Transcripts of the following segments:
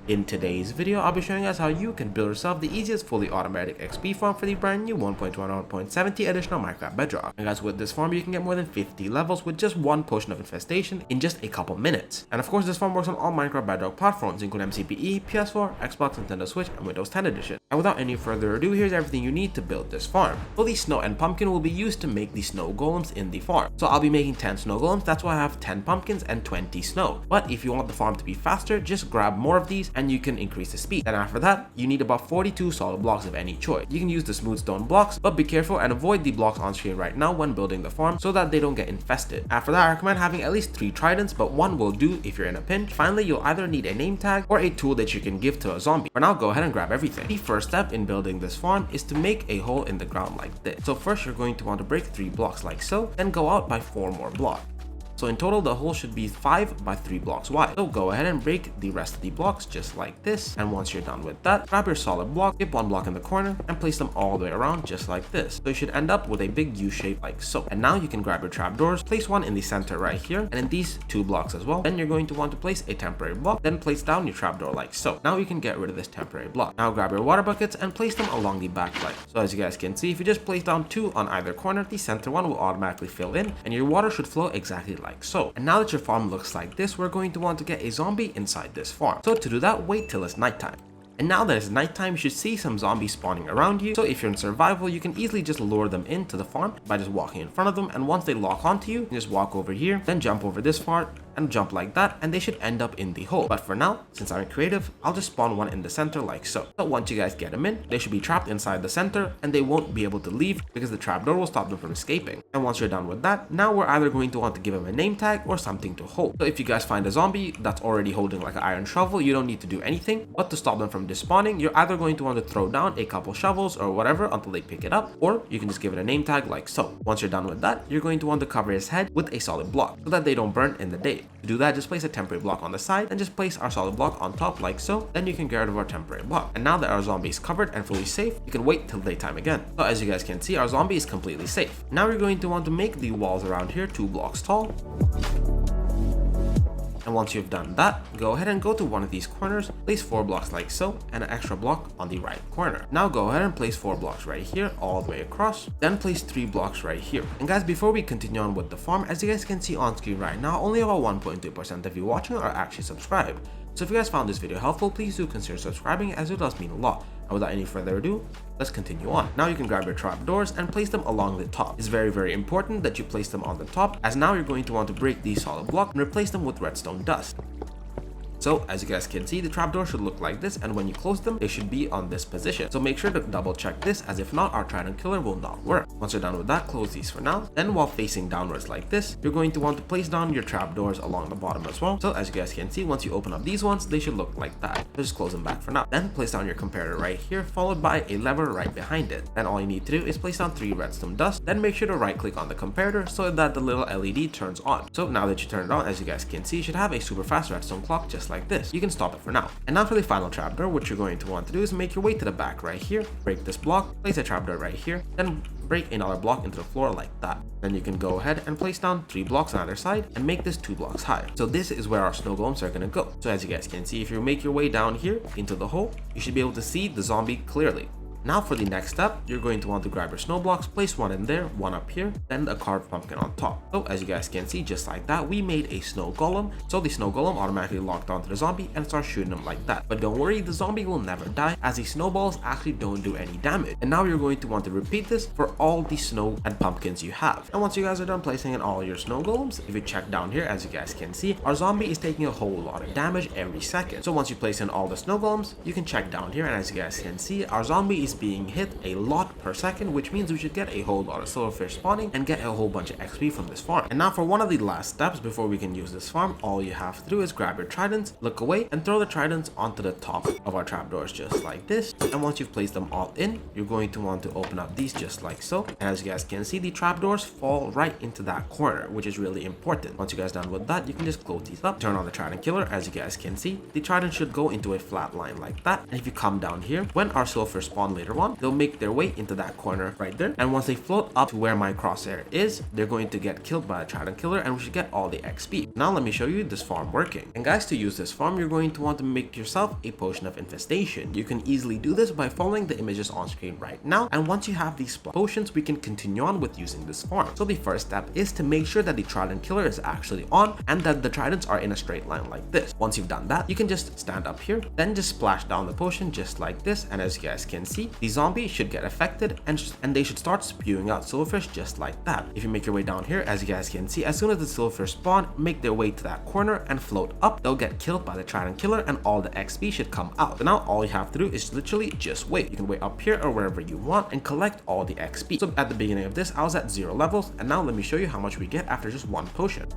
In today's video, I'll be showing us how you can build yourself the easiest fully automatic XP farm for the brand new 1.21.70 edition of Minecraft Bedrock. And guys, with this farm you can get more than 50 levels with just one potion of infestation in just a couple minutes. And of course this farm works on all Minecraft Bedrock platforms including MCPE, PS4, Xbox, Nintendo Switch, and Windows 10 edition. And without any further ado, here's everything you need to build this farm. So the snow and pumpkin will be used to make the snow golems in the farm. So I'll be making 10 snow golems, that's why I have 10 pumpkins and 20 snow. But if you want the farm to be faster, just grab more of these and you can increase the speed. Then after that, you need about 42 solid blocks of any choice. You can use the smooth stone blocks, but be careful and avoid the blocks on screen right now when building the farm so that they don't get infested. After that, I recommend having at least 3 tridents, but 1 will do if you're in a pinch. Finally, you'll either need a name tag or a tool that you can give to a zombie. For now, go ahead and grab everything. The first step in building this farm is to make a hole in the ground like this. So first, you're going to want to break 3 blocks like so, then go out by 4 more blocks. So in total, the hole should be 5 by 3 blocks wide. So go ahead and break the rest of the blocks just like this. And once you're done with that, grab your solid block, skip 1 block in the corner, and place them all the way around just like this. So you should end up with a big U shape like so. And now you can grab your trapdoors, place one in the center right here, and in these 2 blocks as well. Then you're going to want to place a temporary block, then place down your trapdoor like so. Now you can get rid of this temporary block. Now grab your water buckets and place them along the back leg. So as you guys can see, if you just place down 2 on either corner, the center one will automatically fill in, and your water should flow exactly like so. And now that your farm looks like this, we're going to want to get a zombie inside this farm. So to do that, wait till it's nighttime. And now that it's nighttime, you should see some zombies spawning around you. So if you're in survival, you can easily just lure them into the farm by just walking in front of them. And once they lock onto you, just walk over here, then jump over this part and jump like that, and they should end up in the hole. But for now, since I'm creative, I'll just spawn one in the center like so. So once you guys get them in, they should be trapped inside the center and they won't be able to leave because the trapdoor will stop them from escaping. And once you're done with that, now we're either going to want to give them a name tag or something to hold. So if you guys find a zombie that's already holding like an iron shovel, you don't need to do anything, but to stop them from despawning, you're either going to want to throw down a couple shovels or whatever until they pick it up, or you can just give it a name tag like so. Once you're done with that, you're going to want to cover his head with a solid block so that they don't burn in the day. To do that, just place a temporary block on the side and just place our solid block on top like so. Then you can get rid of our temporary block. And now that our zombie is covered and fully safe, you can wait till daytime again. So as you guys can see, our zombie is completely safe. Now we're going to want to make the walls around here 2 blocks tall. And once you've done that, go ahead and go to one of these corners, place 4 blocks like so, and an extra block on the right corner. Now go ahead and place 4 blocks right here, all the way across, then place 3 blocks right here. And guys, before we continue on with the farm, as you guys can see on screen right now, only about 1.2% of you watching are actually subscribed. So if you guys found this video helpful, please do consider subscribing as it does mean a lot. And without any further ado, let's continue on. Now you can grab your trapdoors and place them along the top. It's very important that you place them on the top, as now you're going to want to break these solid blocks and replace them with redstone dust. So as you guys can see, the trapdoor should look like this, and when you close them, they should be on this position. So make sure to double check this, as if not, our trident killer will not work. Once you're done with that, close these for now. Then while facing downwards like this, you're going to want to place down your trapdoors along the bottom as well. So as you guys can see, once you open up these ones, they should look like that. So just close them back for now. Then place down your comparator right here, followed by a lever right behind it. Then all you need to do is place down 3 redstone dust. Then make sure to right click on the comparator so that the little LED turns on. So now that you turn it on, as you guys can see, you should have a super fast redstone clock just like this. You can stop it for now. And now for the final trapdoor, what you're going to want to do is make your way to the back right here, break this block, place a trapdoor right here, then break another block into the floor like that. Then you can go ahead and place down 3 blocks on either side and make this 2 blocks higher. So this is where our snow golems are going to go. So as you guys can see, if you make your way down here into the hole, you should be able to see the zombie clearly. Now for the next step, you're going to want to grab your snow blocks, place 1 in there, 1 up here, then a carved pumpkin on top. So as you guys can see, just like that, we made a snow golem. So the snow golem automatically locked onto the zombie and starts shooting him like that. But don't worry, the zombie will never die, as the snowballs actually don't do any damage. And now you're going to want to repeat this for all the snow and pumpkins you have. And once you guys are done placing in all your snow golems, if you check down here, as you guys can see, our zombie is taking a whole lot of damage every second. So once you place in all the snow golems, you can check down here, and as you guys can see, our zombie is being hit a lot per second, which means we should get a whole lot of silverfish spawning and get a whole bunch of XP from this farm. And now for one of the last steps before we can use this farm, all you have to do is grab your tridents, look away, and throw the tridents onto the top of our trapdoors just like this. And once you've placed them all in, you're going to want to open up these just like so. And as you guys can see, the trapdoors fall right into that corner, which is really important. Once you guys done with that, you can just close these up, turn on the trident killer. As you guys can see, the trident should go into a flat line like that. And if you come down here, when our silverfish spawn later on, they'll make their way into that corner right there. And once they float up to where my crosshair is, they're going to get killed by a trident killer and we should get all the XP. Now let me show you this farm working. And guys, to use this farm, you're going to want to make yourself a potion of infestation. You can easily do this by following the images on screen right now. And once you have these potions, we can continue on with using this farm. So the first step is to make sure that the trident killer is actually on and that the tridents are in a straight line like this. Once you've done that, you can just stand up here, then just splash down the potion just like this. And as you guys can see, the zombie should get affected and they should start spewing out silverfish just like that. If you make your way down here, as you guys can see, as soon as the silverfish spawn, make their way to that corner and float up, they'll get killed by the trident killer and all the XP should come out. So now all you have to do is literally just wait. You can wait up here or wherever you want and collect all the XP. So at the beginning of this, I was at 0 levels, and now let me show you how much we get after just one potion.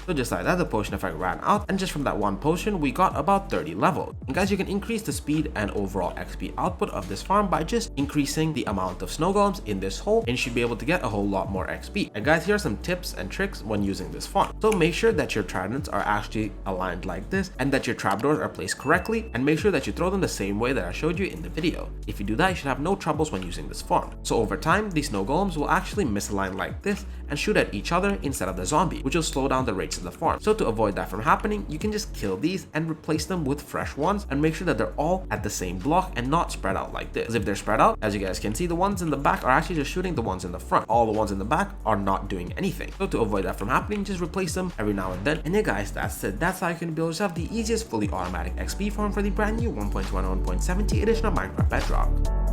So just like that, the potion effect ran out, and just from that one potion, we got about 30 levels. And guys, you can increase the speed and overall XP output of this farm by just increasing the amount of snow golems in this hole, and you should be able to get a whole lot more XP. And guys, here are some tips and tricks when using this farm. So make sure that your tridents are actually aligned like this, and that your trapdoors are placed correctly, and make sure that you throw them the same way that I showed you in the video. If you do that, you should have no troubles when using this farm. So over time, these snow golems will actually misalign like this and shoot at each other instead of the zombie, which will slow down the rates of the farm. So to avoid that from happening, you can just kill these and replace them with fresh ones and make sure that they're all at the same block and not spread out like this. Because if they're spread out, as you guys can see, the ones in the back are actually just shooting the ones in the front. All the ones in the back are not doing anything. So to avoid that from happening, just replace them every now and then. And yeah guys, that's it. That's how you can build yourself the easiest fully automatic XP farm for the brand new 1.1.70 edition of Minecraft Bedrock.